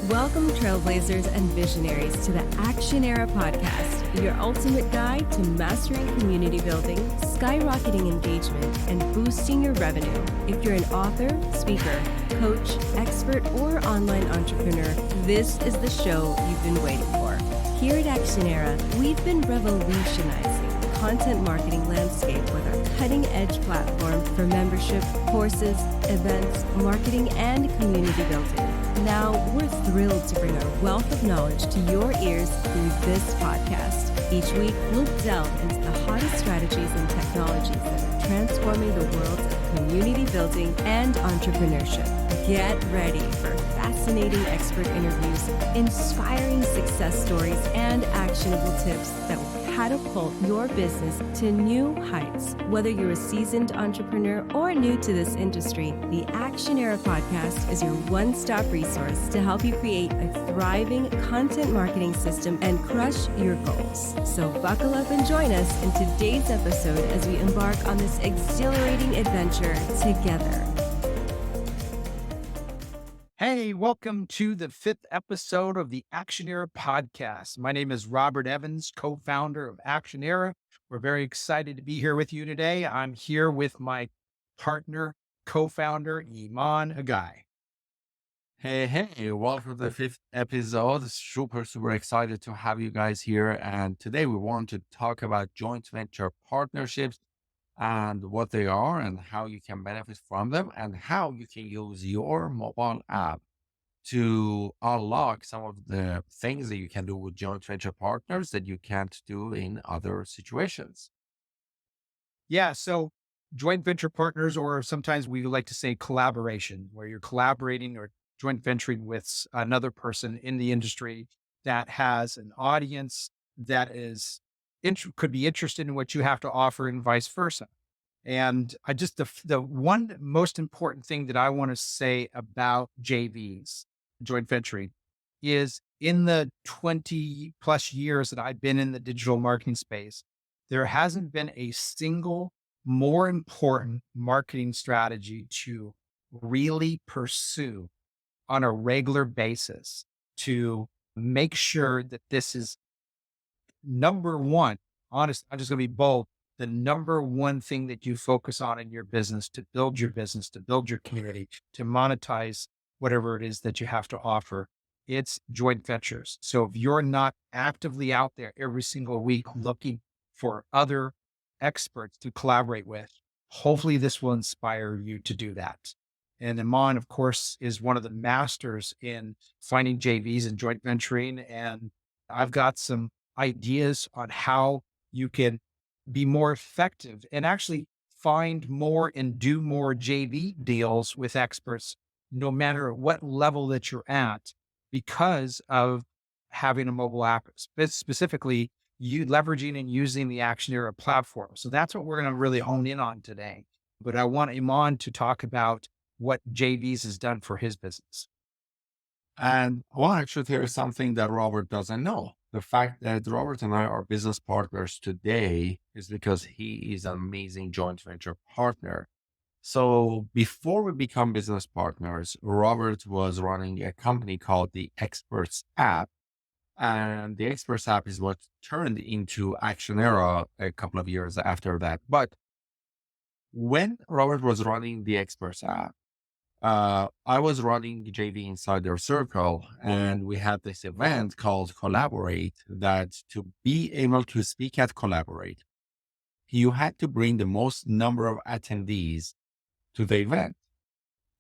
Welcome, trailblazers and visionaries, to the ACTIONERA Podcast, your ultimate guide to mastering community building, skyrocketing engagement, and boosting your revenue. If you're an author, speaker, coach, expert, or online entrepreneur, this is the show you've been waiting for. Here at ACTIONERA, we've been revolutionizing the content marketing landscape with our cutting-edge platform for membership, courses, events, marketing, and community building. Now, we're thrilled to bring our wealth of knowledge to your ears through this podcast. Each week, we'll delve into the hottest strategies and technologies that are transforming the world of community building and entrepreneurship. Get ready for fascinating expert interviews, inspiring success stories, and actionable tips that will catapult your business to new heights. Whether you're a seasoned entrepreneur or new to this industry, the ACTIONERA Podcast is your one-stop resource to help you create a thriving content marketing system and crush your goals. So buckle up and join us in today's episode as we embark on this exhilarating adventure together. Hey, welcome to the 5th episode of the ACTIONERA Podcast. My name is Robert Evans, co-founder of ACTIONERA. We're very excited to be here with you today. I'm here with my partner, co-founder, Iman and Robert. Hey, welcome to the 5th episode. Super excited to have you guys here. And today we want to talk about joint venture partnerships and what they are and how you can benefit from them and how you can use your mobile app to unlock some of the things that you can do with joint venture partners that you can't do in other situations. Yeah, so joint venture partners, or sometimes we like to say collaboration, where you're collaborating or joint venturing with another person in the industry that has an audience that is could be interested in what you have to offer and vice versa. And the one most important thing that I want to say about JVs, joint venturing, is in the 20 plus years that I've been in the digital marketing space, there hasn't been a single more important marketing strategy to really pursue on a regular basis to make sure that this is number one. Honest, I'm just going to be bold. The number one thing that you focus on in your business to build your business, to build your community, to monetize whatever it is that you have to offer, it's joint ventures. So if you're not actively out there every single week looking for other experts to collaborate with, hopefully this will inspire you to do that. And Iman, of course, is one of the masters in finding JVs and joint venturing. And I've got some ideas on how you can be more effective and actually find more and do more JV deals with experts, no matter what level that you're at, because of having a mobile app, specifically you leveraging and using the ACTIONERA platform. So that's what we're going to really hone in on today. But I want Iman to talk about what JVs has done for his business. And well, actually, here's something that Robert doesn't know. The fact that Robert and I are business partners today is because he is an amazing joint venture partner. So before we become business partners, Robert was running a company called the Experts app. And the Experts app is what turned into ACTIONERA a couple of years after that. But when Robert was running the Experts app, I was running JV inside their circle, and we had this event called Collaborate that to be able to speak at Collaborate, you had to bring the most number of attendees to the event.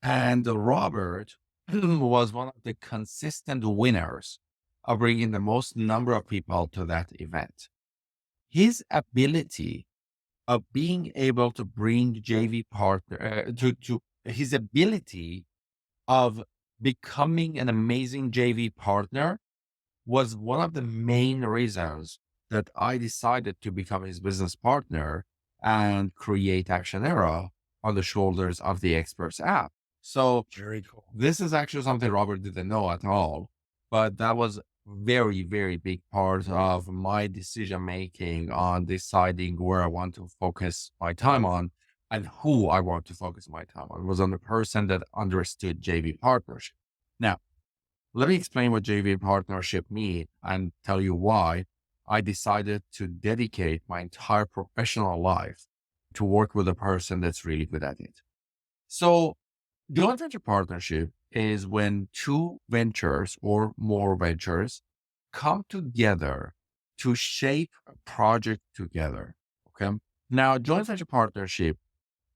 And Robert was one of the consistent winners of bringing the most number of people to that event. His ability of being able to bring JV partner his ability of becoming an amazing JV partner was one of the main reasons that I decided to become his business partner and create ACTIONERA on the shoulders of the Experts app. So Very cool. this is actually something Robert didn't know at all, but that was very big part of my decision making on deciding where I want to focus my time on and who I want to focus my time on. It was on the person that understood JV partnership. Now, Let me explain what JV partnership means and tell you why I decided to dedicate my entire professional life to work with a person that's really good at it. So joint venture partnership is when two ventures or more ventures come together to shape a project together. Okay. Now, joint venture partnership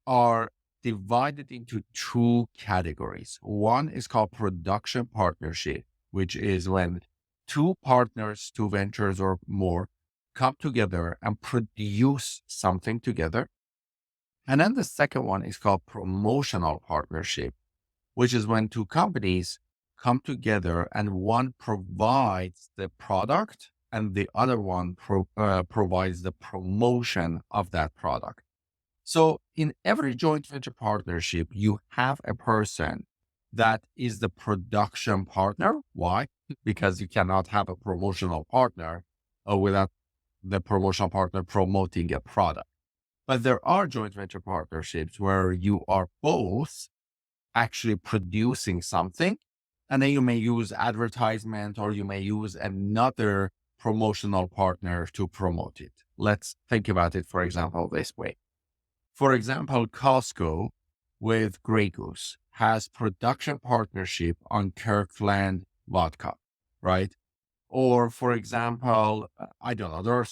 are divided into two categories. One is called production partnership, which is when two partners, two ventures or more come together and produce something together. And then the second one is called promotional partnership, which is when two companies come together and one provides the product and the other one provides the promotion of that product. So in every joint venture partnership, you have a person that is the production partner. Why? Because you cannot have a promotional partner without the promotional partner promoting a product. But there are joint venture partnerships where you are both actually producing something, and then you may use advertisement or you may use another promotional partner to promote it. Let's think about it, for example, this way. For example, Costco with Grey Goose has production partnership on Kirkland vodka, right? Or for example, I don't know, or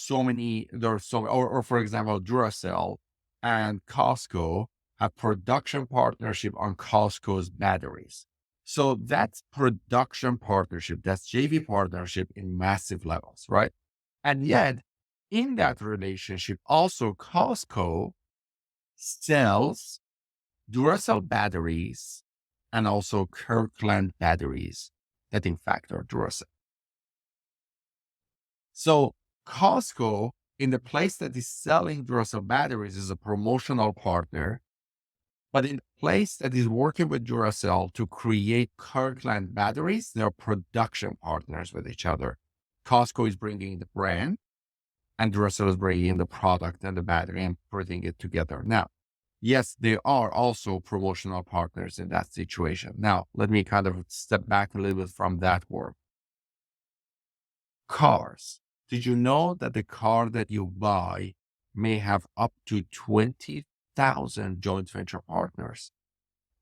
for example, Duracell and Costco have production partnership on Costco's batteries. So that's production partnership. That's JV partnership in massive levels, right? And yet in that relationship, also Costco sells Duracell batteries and also Kirkland batteries that in fact are Duracell. So Costco, in the place that is selling Duracell batteries, is a promotional partner, but in the place that is working with Duracell to create Kirkland batteries, they're production partners with each other. Costco is bringing the brand and Duracell is bringing the product and the battery and putting it together. Now, yes, they are also promotional partners in that situation. Now, let me kind of step back a little bit from that word. Cars. Did you know that the car that you buy may have up to 20,000 joint venture partners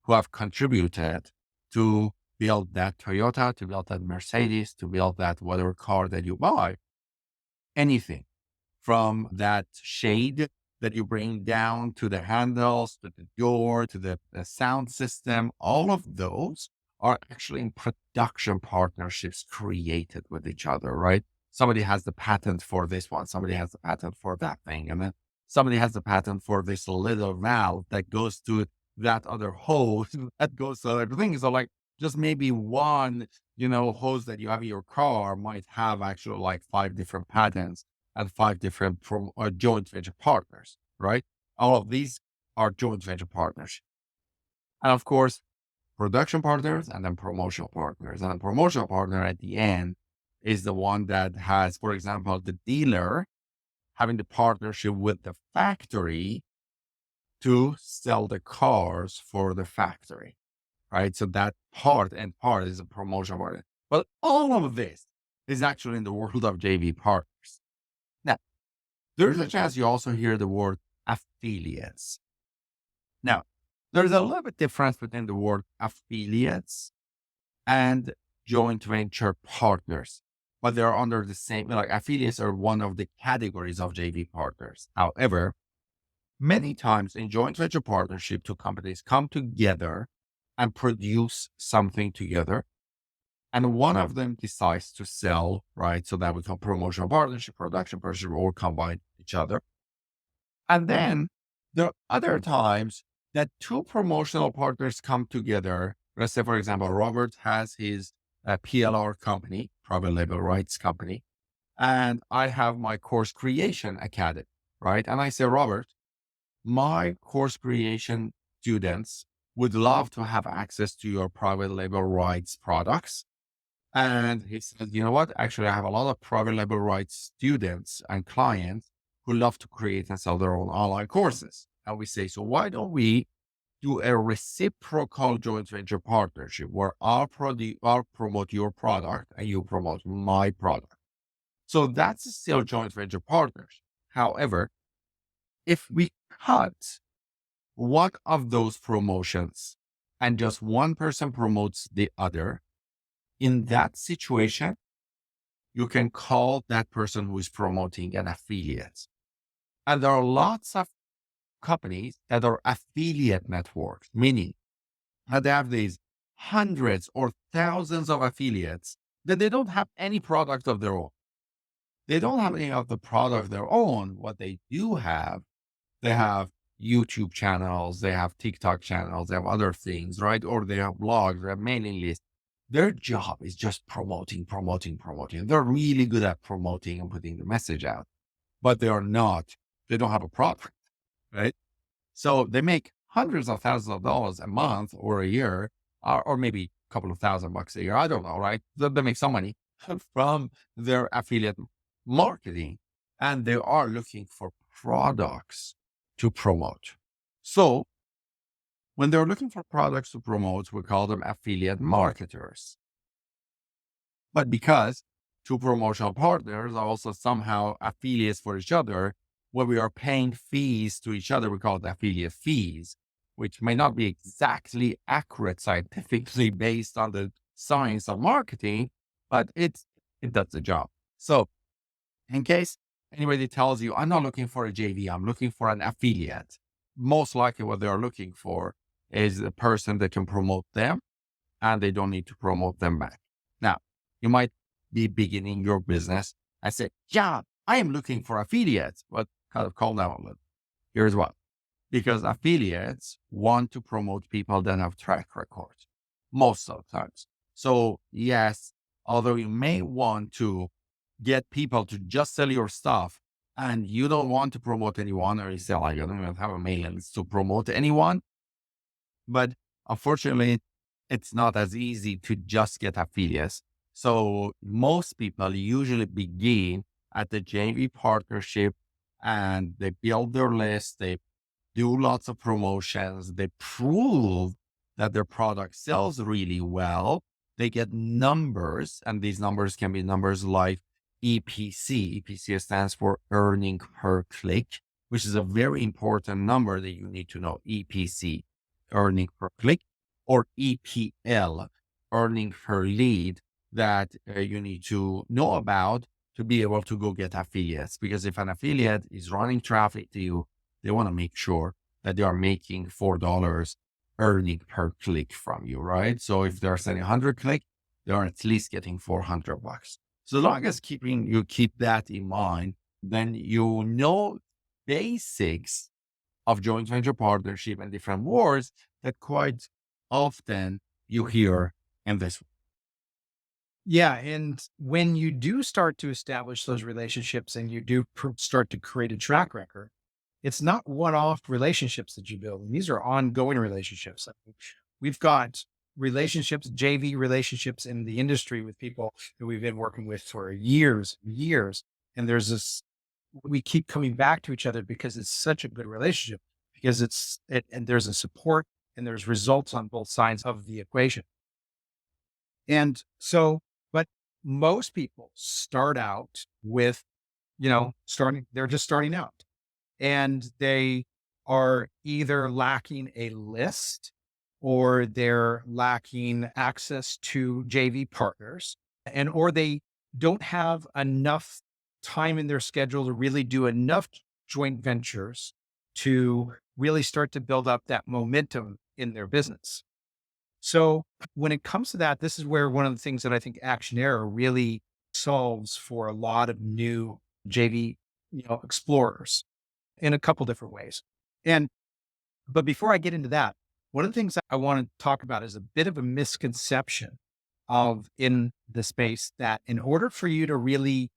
who have contributed to build that Toyota, to build that Mercedes, to build that whatever car that you buy? Anything from that shade that you bring down to the handles, to the door, to the sound system, all of those are actually in production partnerships created with each other, right? Somebody has the patent for this one. Somebody has the patent for that thing. And then somebody has the patent for this little valve that goes to that other hose that goes to other things. So like just maybe one, hose that you have in your car might have actually like 5 different patents and 5 different joint venture partners, right? All of these are joint venture partners. And of course, production partners and then promotional partners. And a promotional partner at the end is the one that has, for example, the dealer having the partnership with the factory to sell the cars for the factory, right? So that part is a promotional partner. But all of this is actually in the world of JV partners. Now, there's a chance you also hear the word affiliates. Now, there's a little bit difference between the word affiliates and joint venture partners, but they're under the same, like affiliates are one of the categories of JV partners. However, many times in joint venture partnership, two companies come together and produce something together. And one of them decides to sell, right? So that we call promotional partnership, production partnership, all combine each other. And then there are other times that two promotional partners come together. Let's say, for example, Robert has his PLR company, private label rights company, and I have my course creation academy, right? And I say, Robert, my course creation students would love to have access to your private label rights products. And he said, you know what? Actually, I have a lot of private label rights students and clients who love to create and sell their own online courses. And we say, so why don't we do a reciprocal joint venture partnership where I'll promote your product and you promote my product. So that's still joint venture partners. However, if we cut one of those promotions and just one person promotes the other, in that situation, you can call that person who is promoting an affiliate. And there are lots of companies that are affiliate networks, meaning that they have these hundreds or thousands of affiliates that they don't have any product of their own. They don't have any of the product of their own. What they do have, they have YouTube channels, they have TikTok channels, they have other things, right? Or they have blogs, they have mailing lists. Their job is just promoting. They're really good at promoting and putting the message out, but they don't have a product, right? So they make hundreds of thousands of dollars a month or a year, or maybe a couple of $1,000 a year. I don't know, right? They make some money from their affiliate marketing, and they are looking for products to promote. So when they're looking for products to promote, we call them affiliate marketers. But because two promotional partners are also somehow affiliates for each other, when we are paying fees to each other, we call it affiliate fees, which may not be exactly accurate scientifically based on the science of marketing, but it does the job. So in case anybody tells you, I'm not looking for a JV, I'm looking for an affiliate, most likely what they are looking for is a person that can promote them and they don't need to promote them back. Now, you might be beginning your business. I say, yeah, I am looking for affiliates, but kind of calm down a little. Here's what, because affiliates want to promote people that have track records most of the times. So yes, although you may want to get people to just sell your stuff and you don't want to promote anyone, or you say, like, I don't even have a mailing list to promote anyone. But unfortunately, it's not as easy to just get affiliates. So most people usually begin at the JV partnership and they build their list. They do lots of promotions. They prove that their product sells really well. They get numbers, and these numbers can be numbers like EPC. EPC stands for earning per click, which is a very important number that you need to know. EPC, earning per click, or EPL, earning per lead, that you need to know about to be able to go get affiliates. Because if an affiliate is running traffic to you, they want to make sure that they are making $4 earning per click from you, right? So if they're selling 100 click, they are at least getting $400. So as long as you keep that in mind, then you know basics of joint venture partnership and different words that quite often you hear in this. Yeah. And when you do start to establish those relationships and you do start to create a track record, it's not one-off relationships that you build. And these are ongoing relationships. We've got relationships, JV relationships in the industry with people that we've been working with for years, years. And we keep coming back to each other because it's such a good relationship, because and there's a support and there's results on both sides of the equation. And so, but most people start out with, they're just starting out, and they are either lacking a list or they're lacking access to JV partners, or they don't have enough time in their schedule to really do enough joint ventures to really start to build up that momentum in their business. So when it comes to that, this is where one of the things that I think ACTIONERA really solves for a lot of new JV, explorers in a couple different ways. But before I get into that, one of the things I want to talk about is a bit of a misconception in the space, that in order for you to really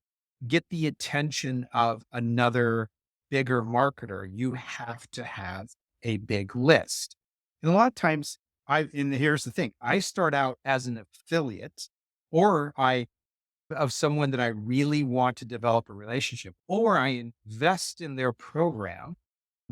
get the attention of another bigger marketer, you have to have a big list. And a lot of times and here's the thing, I start out as an affiliate, or of someone that I really want to develop a relationship, or I invest in their program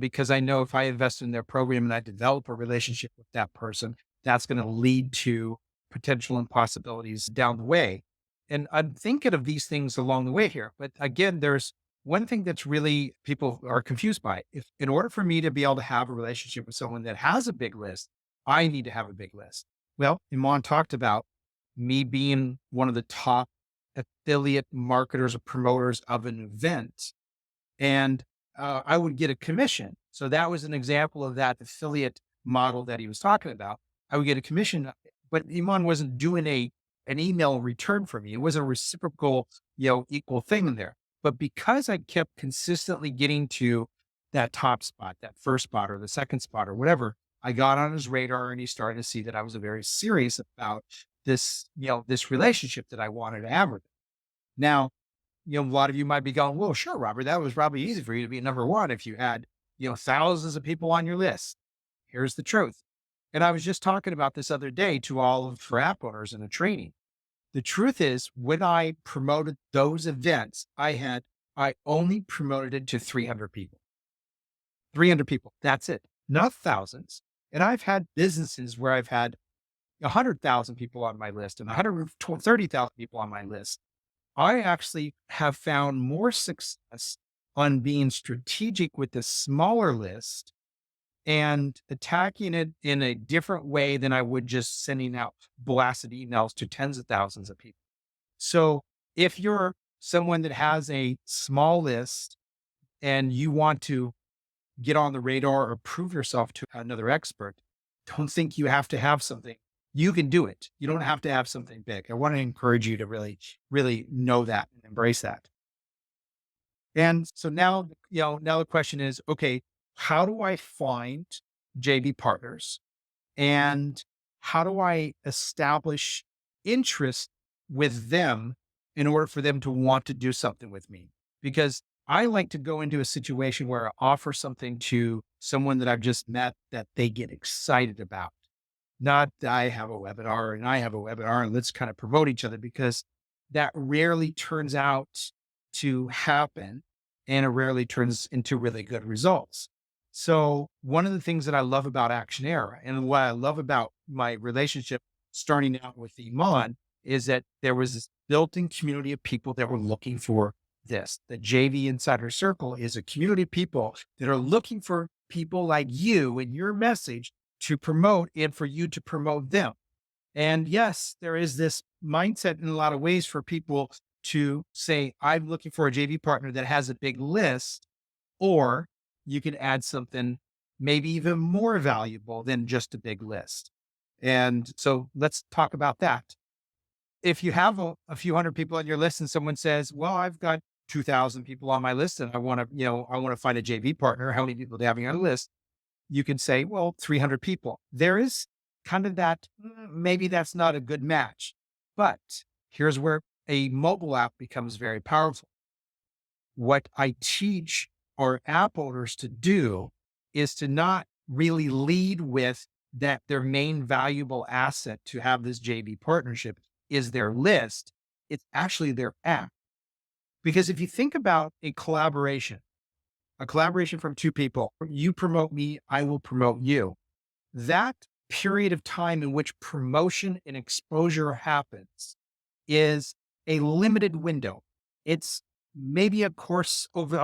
because I know if I invest in their program and I develop a relationship with that person, that's going to lead to potential and possibilities down the way. And I'm thinking of these things along the way here. But again, there's one thing that's really people are confused by. If in order for me to be able to have a relationship with someone that has a big list, I need to have a big list. Well, Iman talked about me being one of the top affiliate marketers or promoters of an event, and I would get a commission. So that was an example of that affiliate model that he was talking about. I would get a commission, but Iman wasn't doing an email return for me. It was a reciprocal, equal thing in there. But because I kept consistently getting to that top spot, that first spot or the second spot or whatever, I got on his radar and he started to see that I was very serious about this, this relationship that I wanted to have with him. Now, a lot of you might be going, well, sure, Robert, that was probably easy for you to be number one if you had, thousands of people on your list. Here's the truth. And I was just talking about this other day to all of for app owners in a training. The truth is, when I promoted those events, I only promoted it to 300 people. 300 people. That's it. Not thousands. And I've had businesses where I've had 100,000 people on my list and 130,000 people on my list. I actually have found more success on being strategic with the smaller list and attacking it in a different way than I would just sending out blasted emails to tens of thousands of people. So if you're someone that has a small list and you want to get on the radar or prove yourself to another expert, don't think you have to have something. You can do it. You don't have to have something big. I want to encourage you to really, really know that and embrace that. And so now, now the question is, okay, how do I find JV partners and how do I establish interest with them in order for them to want to do something with me? Because I like to go into a situation where I offer something to someone that I've just met that they get excited about. Not that I have a webinar and I have a webinar and let's kind of promote each other, because that rarely turns out to happen and it rarely turns into really good results. So one of the things that I love about ACTIONERA and what I love about my relationship starting out with Iman is that there was this built-in community of people that were looking for this. The JV Insider Circle is a community of people that are looking for people like you and your message to promote and for you to promote them. And yes, there is this mindset in a lot of ways for people to say, I'm looking for a JV partner that has a big list, or you can add something maybe even more valuable than just a big list. And so let's talk about that. If you have a few hundred people on your list and someone says, well, I've got 2,000 people on my list and I want to find a JV partner. How many people do you have on your list? You can say, well, 300 people. There is kind of that, maybe that's not a good match, but here's where a mobile app becomes very powerful. What I teach our app owners to do is to not really lead with that their main valuable asset to have this JV partnership is their list. It's actually their app. Because if you think about a collaboration from two people, you promote me, I will promote you. That period of time in which promotion and exposure happens is a limited window. It's maybe over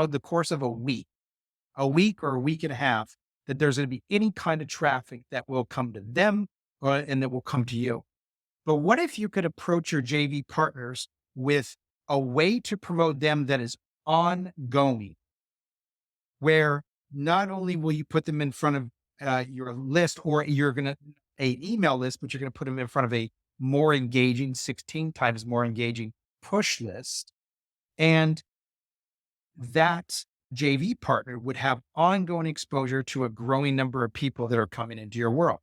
the course of a week or a week and a half, that there's going to be any kind of traffic that will come to them and that will come to you. But what if you could approach your JV partners with a way to promote them that is ongoing, where not only will you put them in front of your list or you're going to an email list, but you're going to put them in front of a more engaging, 16 times more engaging push list. And that JV partner would have ongoing exposure to a growing number of people that are coming into your world.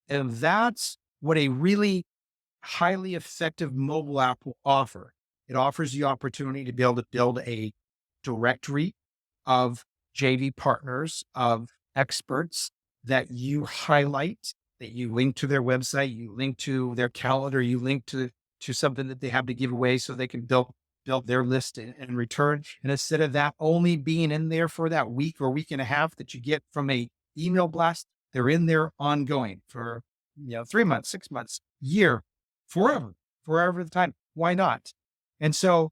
And that's what a really highly effective mobile app will offer. It offers the opportunity to be able to build a directory of JV partners, of experts that you highlight, that you link to their website, you link to their calendar, you link to something that they have to give away so they can build build their list in return. And instead of that only being in there for that week or week and a half that you get from a email blast, they're in there ongoing for 3 months, 6 months, year, forever the time. Why not? And so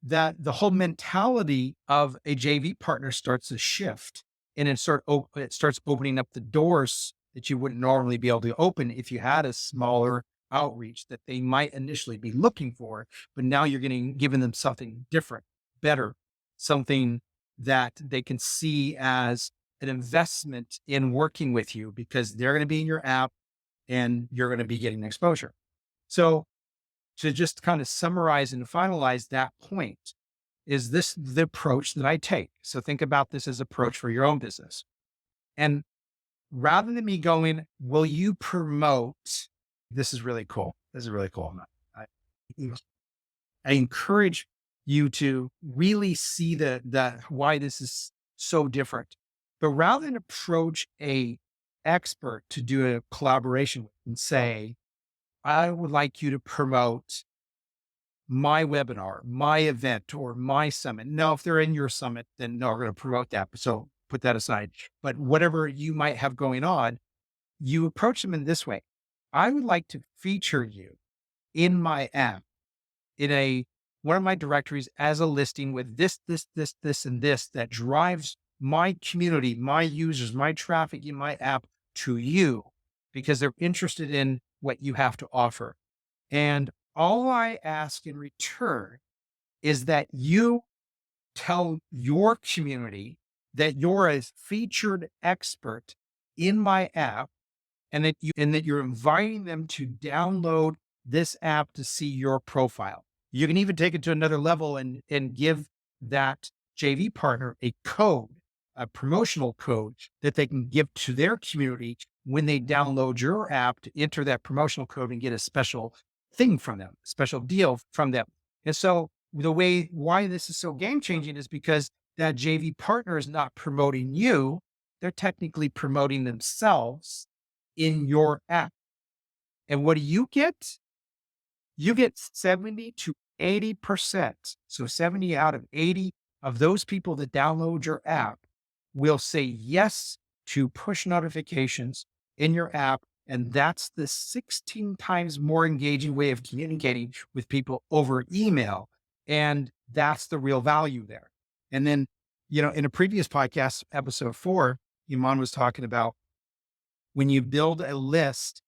that the whole mentality of a JV partner starts to shift, and it starts opening up the doors that you wouldn't normally be able to open if you had a smaller outreach that they might initially be looking for, but now you're giving them something different, better, something that they can see as an investment in working with you because they're going to be in your app and you're going to be getting exposure. So to just kind of summarize and finalize that point, is this the approach that I take? So think about this as approach for your own business. And rather than me going, will you promote? This is really cool. This is really cool. I encourage you to really see why this is so different. But rather than approach a expert to do a collaboration with and say, I would like you to promote my webinar, my event, or my summit. No, if they're in your summit, then no, we're going to promote that. So put that aside. But whatever you might have going on, you approach them in this way. I would like to feature you in my app, in one of my directories as a listing with this, and this that drives my community, my users, my traffic in my app to you because they're interested in what you have to offer. And all I ask in return is that you tell your community that you're a featured expert in my app and that you're inviting them to download this app to see your profile. You can even take it to another level and give that JV partner a code, a promotional code that they can give to their community when they download your app to enter that promotional code and get a special thing from them, a special deal from them. And so why this is so game changing is because that JV partner is not promoting you. They're technically promoting themselves in your app. And what do you get? You get 70 to 80%. So 70 out of 80 of those people that download your app will say yes to push notifications in your app. And that's the 16 times more engaging way of communicating with people over email. And that's the real value there. And then, in a previous podcast, episode 4, Iman was talking about when you build a list,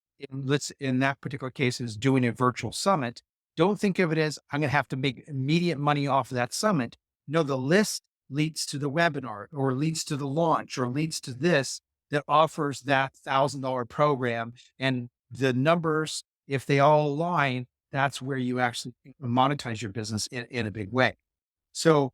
in that particular case is doing a virtual summit, don't think of it as I'm going to have to make immediate money off of that summit. No, the list leads to the webinar or leads to the launch or leads to this that offers that $1,000 program. And the numbers, if they all align, that's where you actually monetize your business in a big way. So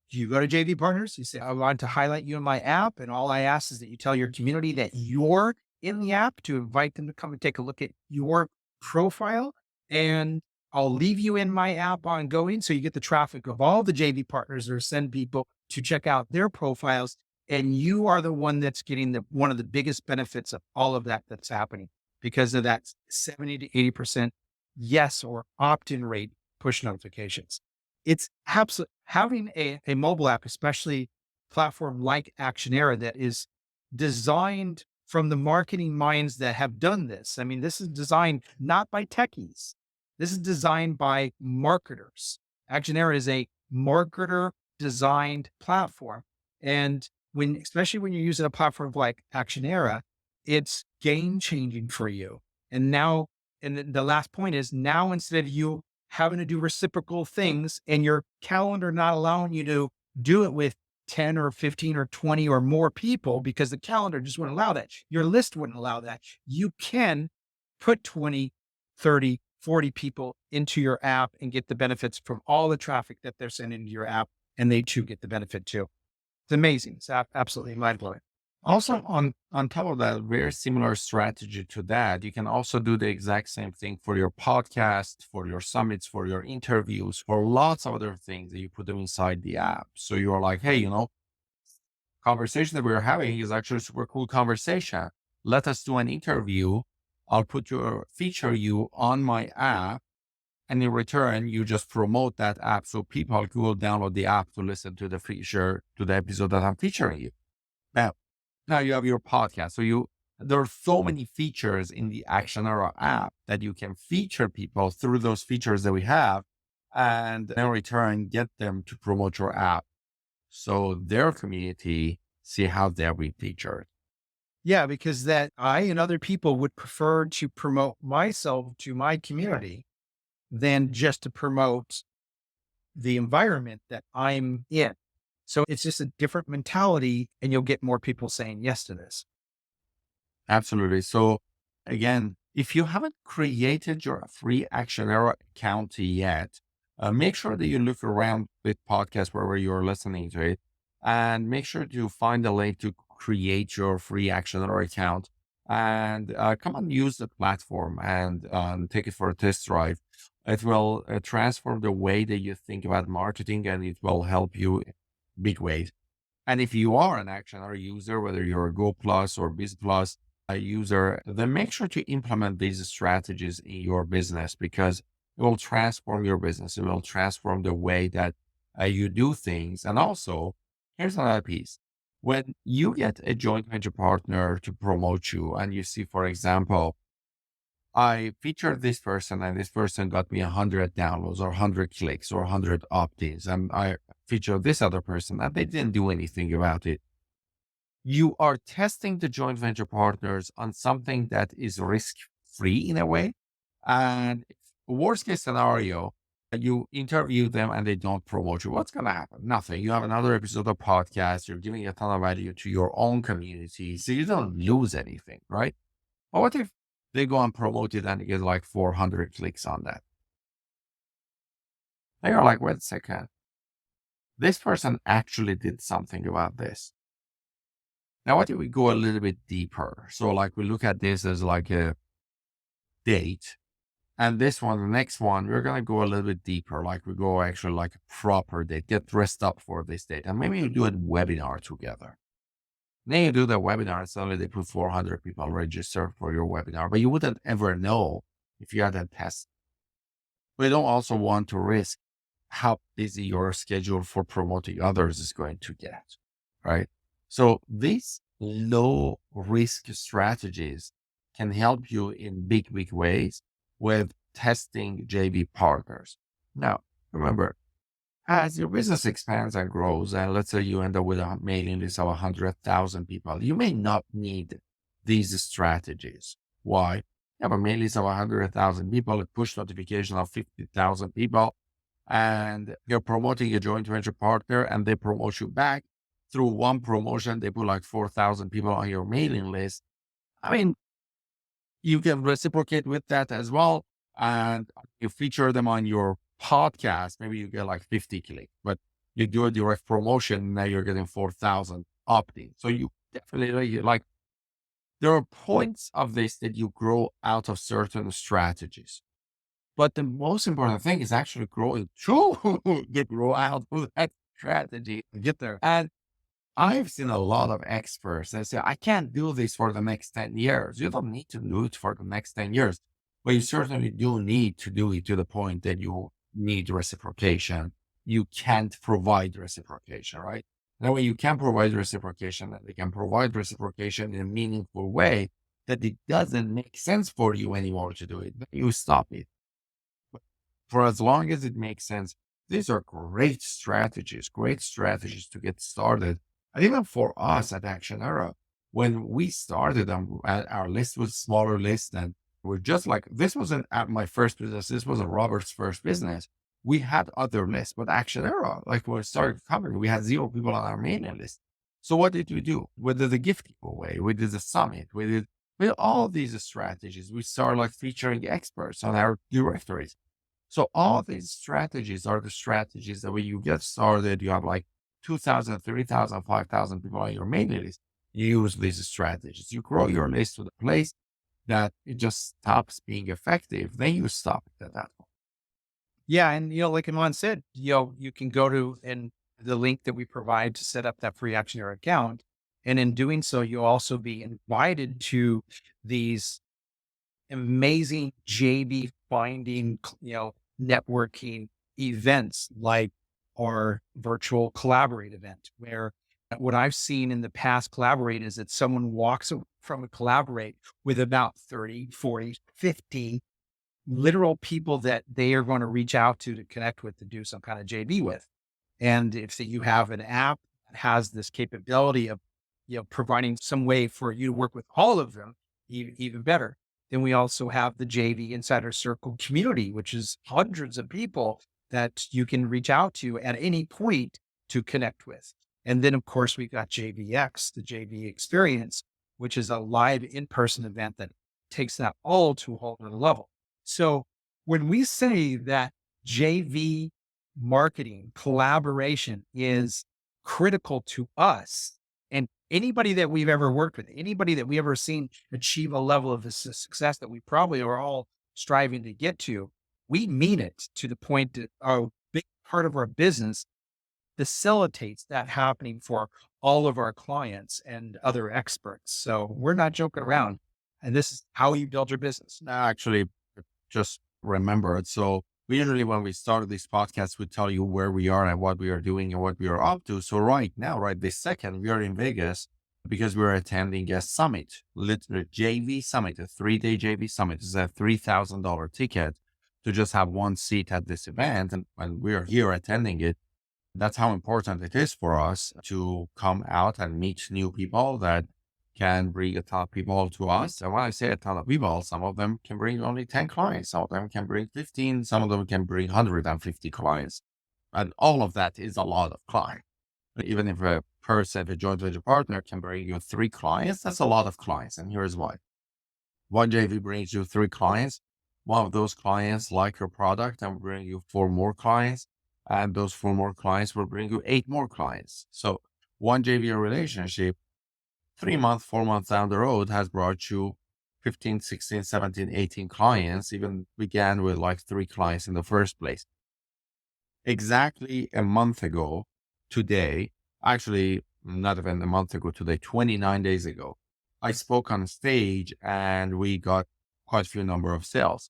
you go to JV Partners, you say, I want to highlight you in my app. And all I ask is that you tell your community that you're in the app to invite them to come and take a look at your profile. And I'll leave you in my app ongoing. So you get the traffic of all the JV partners or send people to check out their profiles. And you are the one that's getting one of the biggest benefits of all of that that's happening because of that 70 to 80% yes or opt-in rate push notifications. It's absolutely having a mobile app, especially platform like ACTIONERA that is designed from the marketing minds that have done this. I mean, this is designed not by techies. This is designed by marketers. ACTIONERA is a marketer designed platform. And especially when you're using a platform like ACTIONERA, it's game changing for you. And now, and the last point is now instead of you having to do reciprocal things and your calendar not allowing you to do it with 10 or 15 or 20 or more people because the calendar just wouldn't allow that. Your list wouldn't allow that. You can put 20, 30, 40 people into your app and get the benefits from all the traffic that they're sending to your app, and they too get the benefit too. It's amazing. It's absolutely mind-blowing. Also, on top of that, very similar strategy to that, you can also do the exact same thing for your podcast, for your summits, for your interviews, for lots of other things that you put them inside the app. So you're like, hey, conversation that we're having is actually a super cool conversation. Let us do an interview. I'll feature you on my app. And in return, you just promote that app so people will download the app to listen to the episode that I'm featuring you. Now, now you have your podcast. So there are so many features in the ACTIONERA app that you can feature people through those features that we have, and in return, get them to promote your app so their community see how they're being featured. Yeah, because that I and other people would prefer to promote myself to my community than just to promote the environment that I'm in. So it's just a different mentality, and you'll get more people saying yes to this. Absolutely. So again, if you haven't created your free ACTIONERA account yet, make sure that you look around with podcast wherever you're listening to it, and make sure to find a link to create your free ACTIONERA account, and come and use the platform and take it for a test drive. It will transform the way that you think about marketing, and it will help you in big ways. And if you are an ACTIONERA user, whether you're a Go Plus or Biz Plus user, then make sure to implement these strategies in your business, because it will transform your business. It will transform the way that you do things. And also, here's another piece. When you get a joint venture partner to promote you, and you see, for example, I featured this person and this person got me 100 downloads or 100 clicks or 100 opt-ins, and I featured this other person and they didn't do anything about it. You are testing the joint venture partners on something that is risk-free in a way. And worst case scenario, you interview them and they don't promote you. What's going to happen? Nothing. You have another episode of podcast. You're giving a ton of value to your own community. So you don't lose anything, right? But what if they go and promote it and you get like 400 clicks on that? They are like, wait a second. This person actually did something about this. Now, what if we go a little bit deeper? So like we look at this as like a date, and this one, the next one, we're going to go a little bit deeper. Like we go actually like a proper date, get dressed up for this date. And maybe you do a webinar together. Then you do the webinar, suddenly they put 400 people register for your webinar, but you wouldn't ever know if you had a test. We don't also want to risk how busy your schedule for promoting others is going to get, right? So these low risk strategies can help you in big, big ways with testing JV partners. Now, remember, as your business expands and grows, and let's say you end up with a mailing list of 100,000 people, you may not need these strategies. Why? You have a mailing list of 100,000 people, a push notification of 50,000 people, and you're promoting a joint venture partner and they promote you back. Through one promotion, they put like 4,000 people on your mailing list. I mean, you can reciprocate with that as well. And you feature them on your podcast. Maybe you get like 50 clicks, but you do a direct promotion. Now you're getting 4,000 opt-in. So you definitely like, there are points of this that you grow out of certain strategies. But the most important thing is actually growing through, grow out of that strategy. Get there. And I've seen a lot of experts that say, I can't do this for the next 10 years. You don't need to do it for the next 10 years, but you certainly do need to do it to the point that you need reciprocation. You can't provide reciprocation, right? That way you can provide reciprocation, and they can provide reciprocation in a meaningful way that it doesn't make sense for you anymore to do it. You stop it. But for as long as it makes sense, these are great strategies to get started. And even for us at ACTIONERA, when we started, our list was a smaller list, and we're just like, this wasn't at my first business. This wasn't Robert's first business. We had other lists, but ACTIONERA, like when we started coming, we had 0 people on our mailing list. So what did we do? We did the gift giveaway. We did the summit. We did all these strategies. We started like featuring experts on our directories. So all these strategies are the strategies that when you get started, you have like 2,000, 3,000, 5,000 people on your mailing list. You use these strategies. You grow your list to the place that it just stops being effective. Then you stop it at that point. Yeah. And, like Iman said, you can go to the link that we provide to set up that free ACTIONERA account. And in doing so, you'll also be invited to these amazing JB finding, networking events like our virtual Collaborate event, where what I've seen in the past Collaborate is that someone walks from a Collaborate with about 30, 40, 50 literal people that they are going to reach out to connect with, to do some kind of JV with. And if you have an app that has this capability of, providing some way for you to work with all of them, even better. Then we also have the JV Insider Circle community, which is hundreds of people that you can reach out to at any point to connect with. And then, of course, we've got JVX, the JV Experience, which is a live in-person event that takes that all to a whole other level. So when we say that JV marketing collaboration is critical to us, and anybody that we've ever worked with, anybody that we ever seen achieve a level of success that we probably are all striving to get to, we mean it to the point that a big part of our business facilitates that happening for all of our clients and other experts. So we're not joking around. And this is how you build your business. Actually, just remember it. So we usually, when we started this podcast, we tell you where we are and what we are doing and what we are up to. So right now, right this second, we are in Vegas because we're attending a summit, literally JV summit, a 3-day JV summit. It's a $3,000 ticket to just have one seat at this event. And when we are here attending it, that's how important it is for us to come out and meet new people that can bring a ton of people to us. And when I say a ton of people, some of them can bring only 10 clients, some of them can bring 15, some of them can bring 150 clients. And all of that is a lot of clients. Even if a joint venture partner can bring you 3 clients, that's a lot of clients. And here's why. One JV brings you 3 clients. One of those clients like your product and bring you 4 more clients. And those 4 more clients will bring you 8 more clients. So one JV relationship, 3 months, 4 months down the road has brought you 15, 16, 17, 18 clients, even began with like 3 clients in the first place. Exactly a month ago today, actually not even a month ago today, 29 days ago, I spoke on stage and we got quite a few number of sales.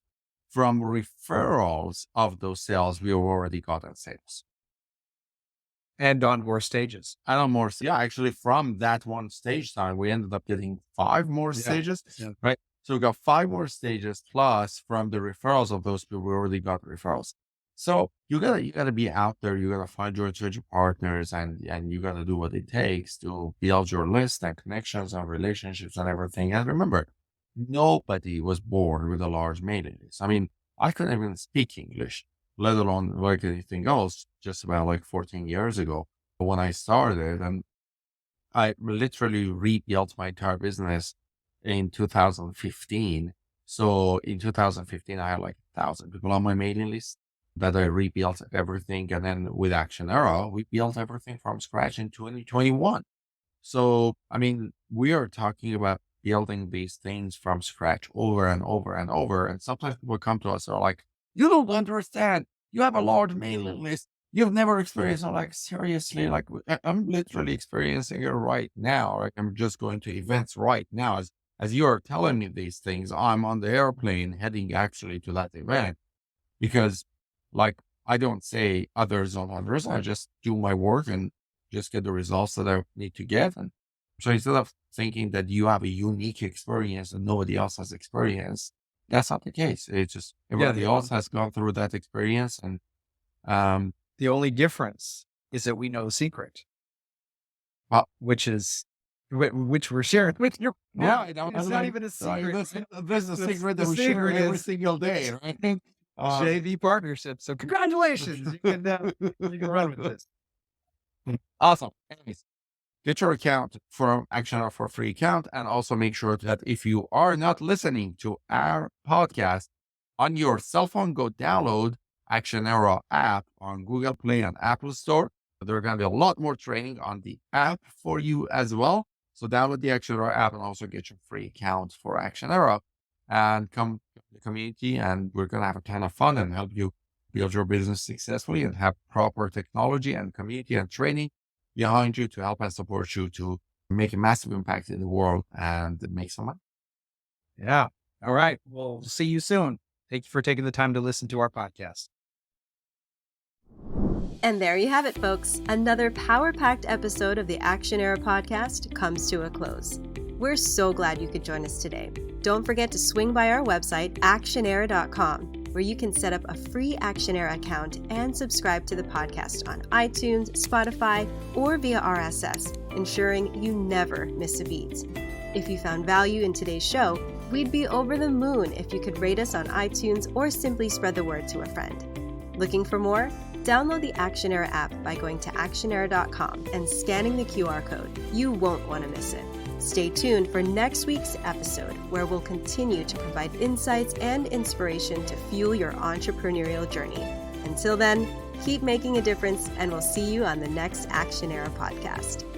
From referrals of those sales, we've already gotten sales. And on more stages. And on more, yeah, actually from that one stage time, we ended up getting 5 more stages, right? So we got 5 more stages plus from the referrals of those people, we already got referrals. So you gotta be out there, you gotta find your strategic partners and you gotta do what it takes to build your list and connections and relationships and everything. And remember, nobody was born with a large mailing list. I mean, I couldn't even speak English, let alone like anything else, just about like 14 years ago when I started. And I literally rebuilt my entire business in 2015. So in 2015, I had like 1,000 people on my mailing list that I rebuilt everything. And then with ACTIONERA, we built everything from scratch in 2021. So, I mean, we are talking about building these things from scratch over and over and over. And sometimes people come to us and are like, you don't understand. You have a large mailing list. You've never experienced it. I'm like, seriously, like I'm literally experiencing it right now. Like I'm just going to events right now. As you're telling me these things, I'm on the airplane heading actually to that event because like, I don't say others on others. I just do my work and just get the results that I need to get. And so instead of thinking that you have a unique experience and nobody else has experienced, that's not the case. It's just everybody else has gone through that experience. And the only difference is that we know the secret, which we're sharing with you. Yeah, it's not even a secret. There's a secret that we share every single day, right? JV partnership. So congratulations. You can run with this. Awesome. Anyways, get your account for ACTIONERA for free account. And also make sure that if you are not listening to our podcast on your cell phone, go download ACTIONERA app on Google Play and Apple Store. There are going to be a lot more training on the app for you as well. So download the ACTIONERA app and also get your free account for ACTIONERA and come to the community. And we're going to have a ton of fun and help you build your business successfully and have proper technology and community and training behind you to help and support you to make a massive impact in the world and make some money. Yeah. All right. We'll see you soon. Thank you for taking the time to listen to our podcast. And there you have it, folks. Another power-packed episode of the ACTIONERA Podcast comes to a close. We're so glad you could join us today. Don't forget to swing by our website, ACTIONERA.com, where you can set up a free ACTIONERA account and subscribe to the podcast on iTunes, Spotify, or via RSS, ensuring you never miss a beat. If you found value in today's show, we'd be over the moon if you could rate us on iTunes or simply spread the word to a friend. Looking for more? Download the ACTIONERA app by going to actionera.com and scanning the QR code. You won't want to miss it. Stay tuned for next week's episode, where we'll continue to provide insights and inspiration to fuel your entrepreneurial journey. Until then, keep making a difference, and we'll see you on the next ACTIONERA Podcast.